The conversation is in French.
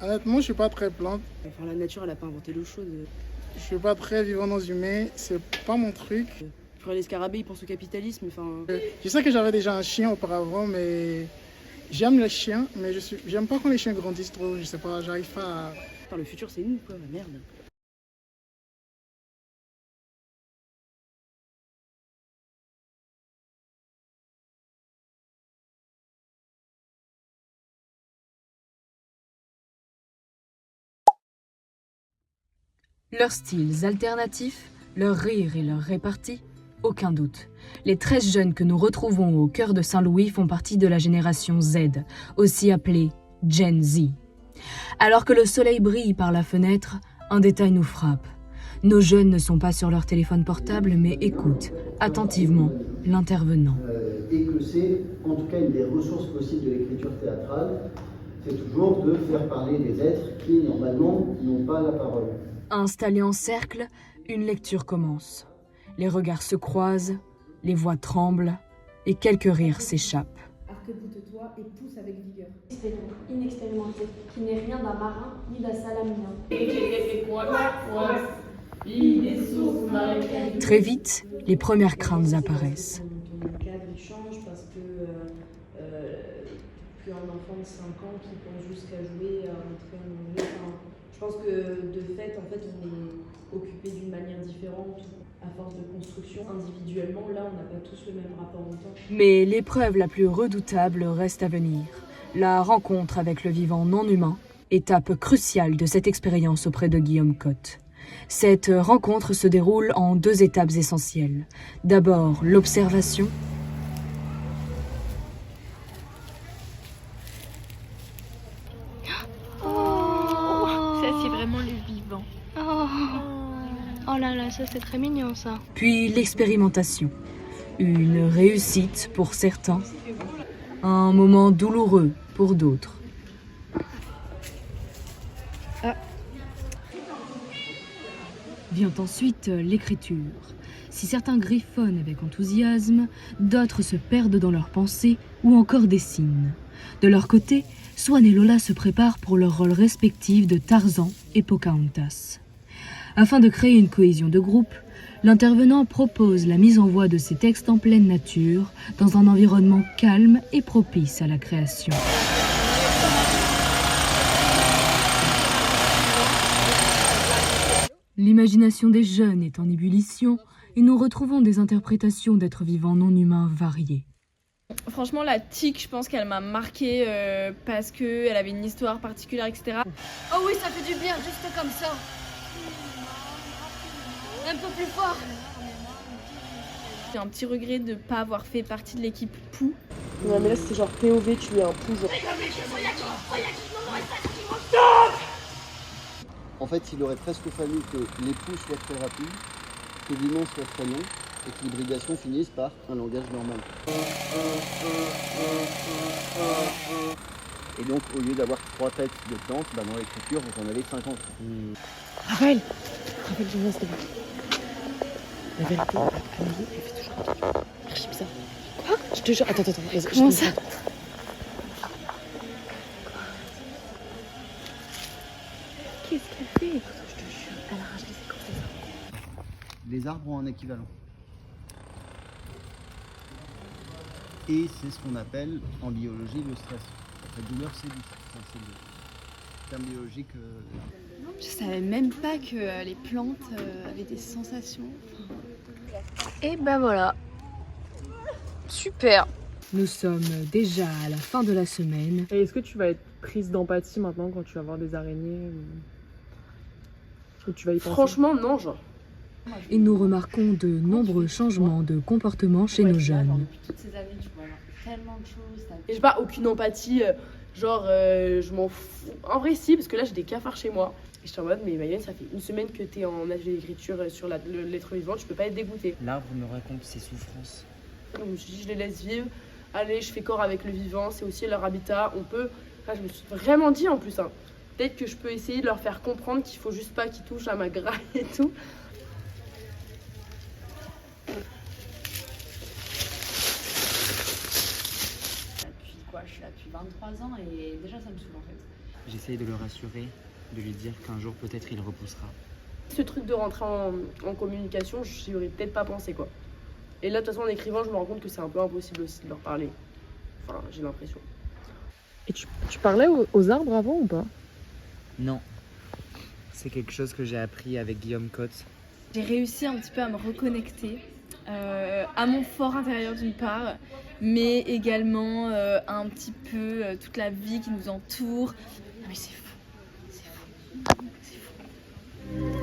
Honnêtement, je suis pas très plante. Enfin, la nature, elle a pas inventé l'eau chaude. Je suis pas très vivant dans humain. C'est pas mon truc. Après, les scarabées, ils pensent au capitalisme. Enfin, Je sais que j'avais déjà un chien auparavant, mais j'aime les chiens, mais j'aime pas quand les chiens grandissent trop. Je sais pas, j'arrive pas à... enfin, le futur, c'est nous, quoi. Merde. Leurs styles alternatifs, leurs rires et leurs réparties, aucun doute. Les 13 jeunes que nous retrouvons au cœur de Saint-Louis font partie de la génération Z, aussi appelée Gen Z. Alors que le soleil brille par la fenêtre, un détail nous frappe. Nos jeunes ne sont pas sur leur téléphone portable, mais écoutent attentivement l'intervenant. Et que c'est en tout cas une des ressources possibles de l'écriture théâtrale, c'est toujours de faire parler des êtres qui normalement n'ont pas la parole. Installés en cercle, une lecture commence. Les regards se croisent, les voix tremblent et quelques rires s'échappent. Arc-boute-toi et pousse avec vigueur. C'est inexpérimenté, qui n'est rien d'un marin ni d'un salaminien. Très vite, les premières craintes apparaissent. Ton cadre il change parce que plus un enfant de 5 ans qui pense jusqu'à jouer, à rentrer en anglais. Enfin, je pense que de fait, on est occupé d'une manière différente à force de construction. Individuellement, là, on n'a pas tous le même rapport au temps. Mais l'épreuve la plus redoutable reste à venir. La rencontre avec le vivant non humain, étape cruciale de cette expérience auprès de Guillaume Cotte. Cette rencontre se déroule en 2 étapes essentielles. D'abord, l'observation. Ça, c'est vraiment le vivant. Oh là là, ça c'est très mignon ça. Puis l'expérimentation. Une réussite pour certains, un moment douloureux pour d'autres. Vient ensuite l'écriture. Si certains griffonnent avec enthousiasme, d'autres se perdent dans leurs pensées ou encore dessinent. De leur côté, Swan et Lola se préparent pour leur rôle respectif de Tarzan et Pocahontas. Afin de créer une cohésion de groupe, l'intervenant propose la mise en voix de ces textes en pleine nature, dans un environnement calme et propice à la création. L'imagination des jeunes est en ébullition et nous retrouvons des interprétations d'êtres vivants non humains variées. Franchement, la tique, je pense qu'elle m'a marquée parce qu'elle avait une histoire particulière, etc. Oh oui, ça fait du bien, juste comme ça. Un peu plus fort. J'ai un petit regret de ne pas avoir fait partie de l'équipe Pou. Ouais, mais là, c'est genre POV, tu es un pou, genre. En fait, il aurait presque fallu que les poux soient très rapides, que l'humain soit très long, et que l'hybridation finisse par un langage normal. Et donc, au lieu d'avoir 3 têtes de plantes, bah, dans l'écriture, vous en avez 50. Raphaël, je viens, s'il te plaît. La vérité, Amélie, elle fait toujours un truc archi bizarre. Quoi? Je te jure, attends, vas-y, Comment ça? Qu'est-ce qu'elle fait? Je te jure, elle arrache les écorces des arbres. Les arbres ont un équivalent. Et c'est ce qu'on appelle en biologie le stress. La douleur, c'est du stress. Enfin, c'est le terme biologique. Je savais même pas que les plantes avaient des sensations. Et ben voilà. Super. Nous sommes déjà à la fin de la semaine. Et est-ce que tu vas être prise d'empathie maintenant quand tu vas voir des araignées ou tu vas y penser? Franchement, non, genre. Et nous remarquons de nombreux changements de comportement chez nos jeunes. Toutes ces années, tu vois, tellement de choses. Et j'ai pas aucune empathie, je m'en fous. En vrai, si, parce que là, j'ai des cafards chez moi. Et je suis en mode, mais Mayenne, ça fait une semaine que t'es en âge d'écriture sur l'être vivant, tu peux pas être dégoûté. L'arbre me raconte ses souffrances. Donc je me suis dit, je les laisse vivre. Allez, je fais corps avec le vivant, c'est aussi leur habitat. On peut. Enfin, je me suis vraiment dit en plus, hein, peut-être que je peux essayer de leur faire comprendre qu'il faut juste pas qu'ils touchent à ma graille et tout. Je suis là depuis 23 ans et déjà ça me saoule en fait. J'essaye de le rassurer, de lui dire qu'un jour peut-être il repoussera. Ce truc de rentrer en communication, j'y aurais peut-être pas pensé quoi. Et là, de toute façon, en écrivant, je me rends compte que c'est un peu impossible aussi de leur parler. Enfin, j'ai l'impression. Et tu parlais aux arbres avant ou pas? Non, c'est quelque chose que j'ai appris avec Guillaume Cotte. J'ai réussi un petit peu à me reconnecter à mon fort intérieur d'une part, mais également à un petit peu toute la vie qui nous entoure. Non mais c'est fou, c'est fou, c'est fou.